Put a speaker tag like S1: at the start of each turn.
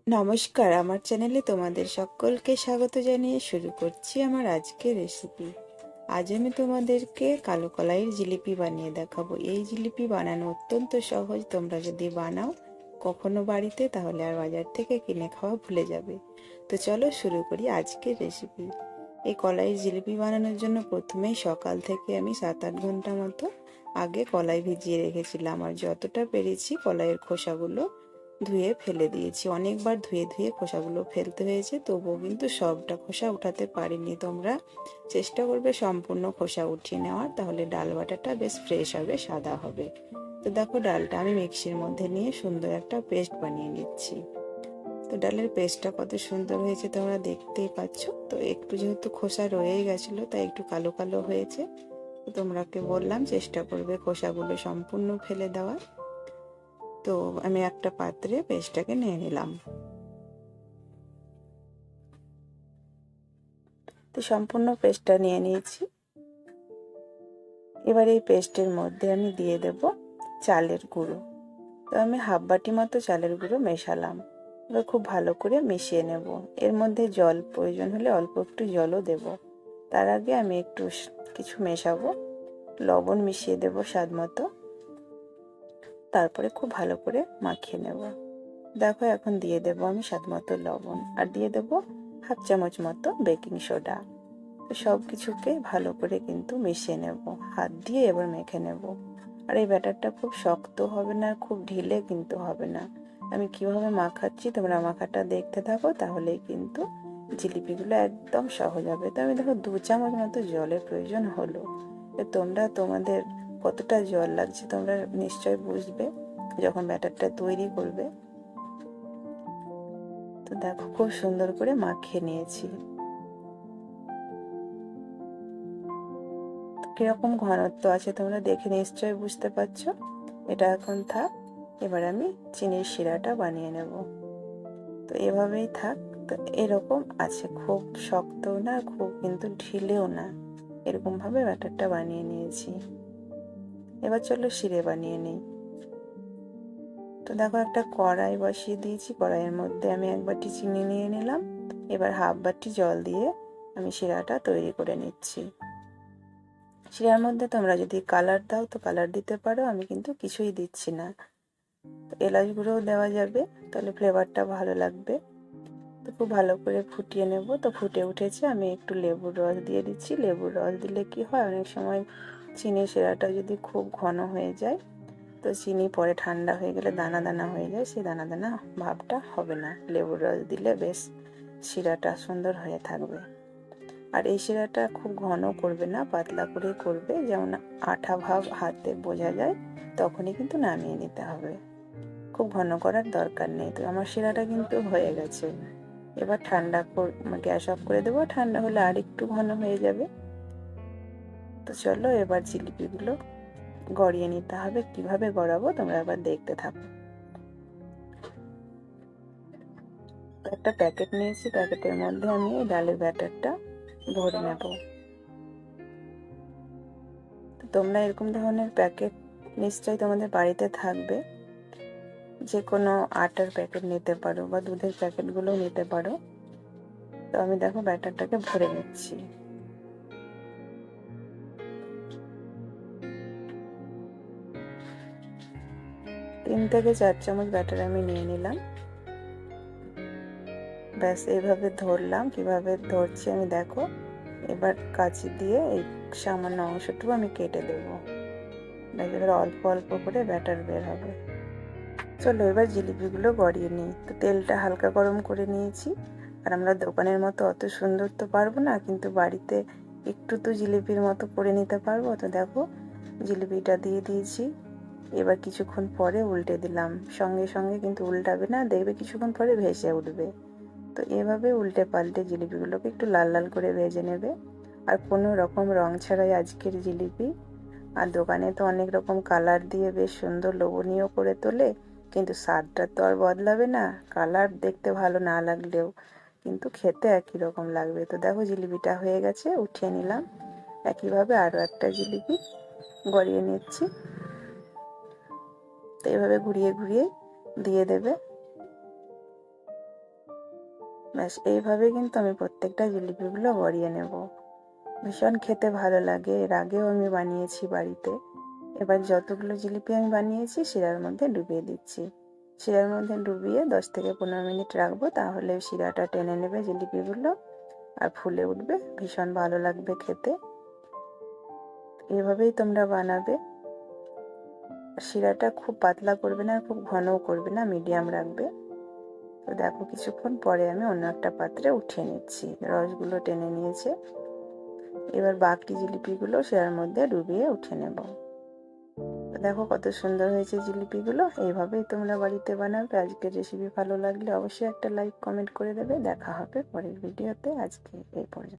S1: নমস্কার, আমার চ্যানেলে তোমাদের সকলকে স্বাগত জানিয়ে শুরু করছি আমার আজকের রেসিপি। আজ আমি তোমাদেরকে কালো কলাইয়ের জিলিপি বানিয়ে দেখাবো। এই জিলিপি বানানো অত্যন্ত সহজ। তোমরা যদি বানাও কখনো বাড়িতে, তাহলে আর বাজার থেকে কিনে খাওয়া ভুলে যাবে। তো চলো শুরু করি আজকের রেসিপি। এই কলাইয়ের জিলিপি বানানোর জন্য প্রথমেই সকাল থেকে আমি 7-8 ঘন্টা মতো আগে কলাই ভিজিয়ে রেখেছিলাম। আর যতটা পেরেছি কলাইয়ের খোসাগুলো ধুয়ে ফেলে দিয়েছি। অনেকবার ধুয়ে ধুয়ে খোসাগুলো ফেলতে হয়েছে, তবুও কিন্তু সবটা খোসা উঠাতে পারিনি। তোমরা চেষ্টা করবে সম্পূর্ণ খোসা উঠিয়ে নেওয়ার, তাহলে ডাল বাটাটা বেশ ফ্রেশ হবে, সাদা হবে। তো দেখো, ডালটা আমি মিক্সির মধ্যে নিয়ে সুন্দর একটা পেস্ট বানিয়ে নিচ্ছি। তো ডালের পেস্টটা কত সুন্দর হয়েছে তোমরা দেখতেই পাচ্ছ। তো একটু যেহেতু খোসা রয়েই গেছিলো, তাই একটু কালো কালো হয়েছে। তো তোমরাকে বললাম চেষ্টা করবে খোসাগুলো সম্পূর্ণ ফেলে দেওয়ার। তো আমি একটা পাত্রে পেস্টটাকে নিয়ে নিলাম। তো সম্পূর্ণ পেস্টটা নিয়ে নিয়েছি। এবার এই পেস্টের মধ্যে আমি দিয়ে দেব চালের গুঁড়ো। তো আমি হাফ বাটি মতো চালের গুঁড়ো মেশালাম। এবার খুব ভালো করে মিশিয়ে নেব। এর মধ্যে জল প্রয়োজন হলে অল্প একটু জলও দেব। তার আগে আমি একটু কিছু মেশাবো। লবণ মিশিয়ে দেব স্বাদ মতো। তারপরে খুব ভালো করে মাখিয়ে নেব। দেখো, এখন দিয়ে দেব আমি স্বাদ মতো লবণ, আর দিয়ে দেব হাফ চামচ মতো বেকিং সোডা। সব কিছুকে ভালো করে কিন্তু মিশিয়ে নেব হাত দিয়ে, এবার মেখে নেব। আর এই ব্যাটারটা খুব শক্ত হবে না, খুব ঢিলে কিন্তু হবে না। আমি কিভাবে মাখাচ্ছি তোমরা মাখাটা দেখতে থাকো, তাহলেই কিন্তু জিলিপিগুলো একদম সহজ হবে। তো আমি দেখো 2 চামচ মতো জলের প্রয়োজন হলো। তোমরা তোমাদের কতটা জল লাগছে তোমরা নিশ্চয় বুঝবে যখন ব্যাটারটা তৈরি করবে। তো দেখো, খুব সুন্দর করে মাখিয়ে নিয়েছি। কিরকম ঘনত্ব আছে তোমরা দেখে নিশ্চয় বুঝতে পারছো। এটা এখন থাক। এবার আমি চিনির শিরাটা বানিয়ে নেব। তো এভাবেই থাক। তো এরকম আছে, খুব শক্তও না, খুব কিন্তু ঢিলেও না। এরকম ভাবে ব্যাটারটা বানিয়ে নিয়েছি। এবার চলো শিরে বানিয়ে নিই। তো দেখো, একটা কড়াই বসিয়ে দিয়েছি। কড়াইয়ের মধ্যে আমি 1 বাটি চিনি নিয়ে নিলাম। এবার হাফ বাটি জল দিয়ে আমি শিরাটা তৈরি করে নিচ্ছি। শিরার মধ্যে তোমরা যদি কালার দাও তো কালার দিতে পারো, আমি কিন্তু কিছুই দিচ্ছি না। তো এলাচ গুঁড়োও দেওয়া যাবে, তাহলে ফ্লেভারটা ভালো লাগবে। তো খুব ভালো করে ফুটিয়ে নেব। তো ফুটে উঠেছে, আমি একটু লেবুর রস দিয়ে দিচ্ছি। লেবুর রস দিলে কি হয়, অনেক সময় চিনি শিরাটা যদি খুব ঘন হয়ে যায়, তো চিনি পরে ঠান্ডা হয়ে গেলে দানা দানা হয়ে যায়, সেই দানা দানা ভাবটা হবে না। লেবুর রস দিলে বেশ শিরাটা সুন্দর হয়ে থাকবে। আর এই শিরাটা খুব ঘন করবে না, পাতলা করে করবে, যেমন আঠা ভাব হাতে বোঝা যায়, তখনই কিন্তু নামিয়ে নিতে হবে। খুব ঘন করার দরকার নেই। তো আমার শিরাটা কিন্তু হয়ে গেছে। এবার গ্যাস অফ করে দেবো। ঠান্ডা হলে আর একটু ঘন হয়ে যাবে। তো চলো, এবার জিলিপিগুলো গড়িয়ে নিতে হবে। কিভাবে গড়াবো তোমরা এবার দেখতে থাকো। একটা প্যাকেট নিয়েছি, প্যাকেটের মধ্যে আমি এই ডালের ব্যাটারটা ভরে নেব। তোমরা এরকম ধরনের প্যাকেট নিশ্চয়ই তোমাদের বাড়িতে থাকবে। যে কোনো আটার প্যাকেট নিতে পারো বা দুধের প্যাকেটগুলো নিতে পারো। তো আমি দেখো ব্যাটারটাকে ভরে নিচ্ছি। 3 থেকে 4 চামচ ব্যাটার আমি নিয়ে নিলাম। ব্যাস এইভাবে ধরলাম। কিভাবে ধরছি আমি দেখো। এবার কাঁচি দিয়ে এই সামান্য অংশটুকু আমি কেটে দেবো। এবার অল্প অল্প করে ব্যাটার বের হবে। চলো, এবার জিলিপিগুলো গড়িয়ে নিই। তো তেলটা হালকা গরম করে নিয়েছি। আর আমরা দোকানের মতো অত সুন্দর তো পারবো না, কিন্তু বাড়িতে একটু তো জিলিপির মতো করে নিতে পারবো। তো দেখো, জিলিপিটা দিয়ে দিয়েছি। এবার কিছুক্ষণ পরে উল্টে দিলাম। সঙ্গে সঙ্গে কিন্তু উল্টাবে না, দেখবে কিছুক্ষণ পরে ভেসে উঠবে। তো এভাবে উল্টে পাল্টে জিলিপিগুলোকে একটু লাল লাল করে ভেজে নেবে। আর কোনো রকম রং ছাড়াই আজকের জিলিপি। আর দোকানে তো অনেক রকম কালার দিয়ে বেশ সুন্দর লোভনীয় করে তোলে, কিন্তু স্বাদটা তো আর বদলাবে না। কালার দেখতে ভালো না লাগলেও কিন্তু খেতে একই রকম লাগবে। তো দেখো, জিলিপিটা হয়ে গেছে, উঠিয়ে নিলাম। একইভাবে আরও একটা জিলিপি গড়িয়ে নিচ্ছি। তো এইভাবে ঘুরিয়ে ঘুরিয়ে দিয়ে দেবে। ব্যাস এইভাবে কিন্তু আমি প্রত্যেকটা জিলিপিগুলো গড়িয়ে নেব। ভীষণ খেতে ভালো লাগে, এর আগেও আমি বানিয়েছি বাড়িতে। এবার যতগুলো জিলিপি আমি বানিয়েছি শিরার মধ্যে ডুবিয়ে দিচ্ছি। শিরার মধ্যে ডুবিয়ে 10 থেকে 15 মিনিট রাখবো, তাহলে শিরাটা টেনে নেবে জিলিপিগুলো আর ফুলে উঠবে, ভীষণ ভালো লাগবে খেতে। এভাবেই তোমরা বানাবে। শিরাটা খুব পাতলা করবে না, খুব ঘনও করবে না, মিডিয়াম রাখবে। তো দেখো কিছুক্ষণ পরে আমি অন্য একটা পাত্রে উঠিয়ে নিচ্ছি, রসগুলো টেনে নিয়েছে। এবার বাকি জিলিপিগুলো শিরার মধ্যে ডুবিয়ে উঠে নেব। দেখো কত সুন্দর হয়েছে জিলিপিগুলো। এইভাবেই তোমরা বাড়িতে বানাবে। আজকের রেসিপি ভালো লাগলে অবশ্যই একটা লাইক কমেন্ট করে দেবে। দেখা হবে পরের ভিডিওতে। আজকে এই পর্যন্ত।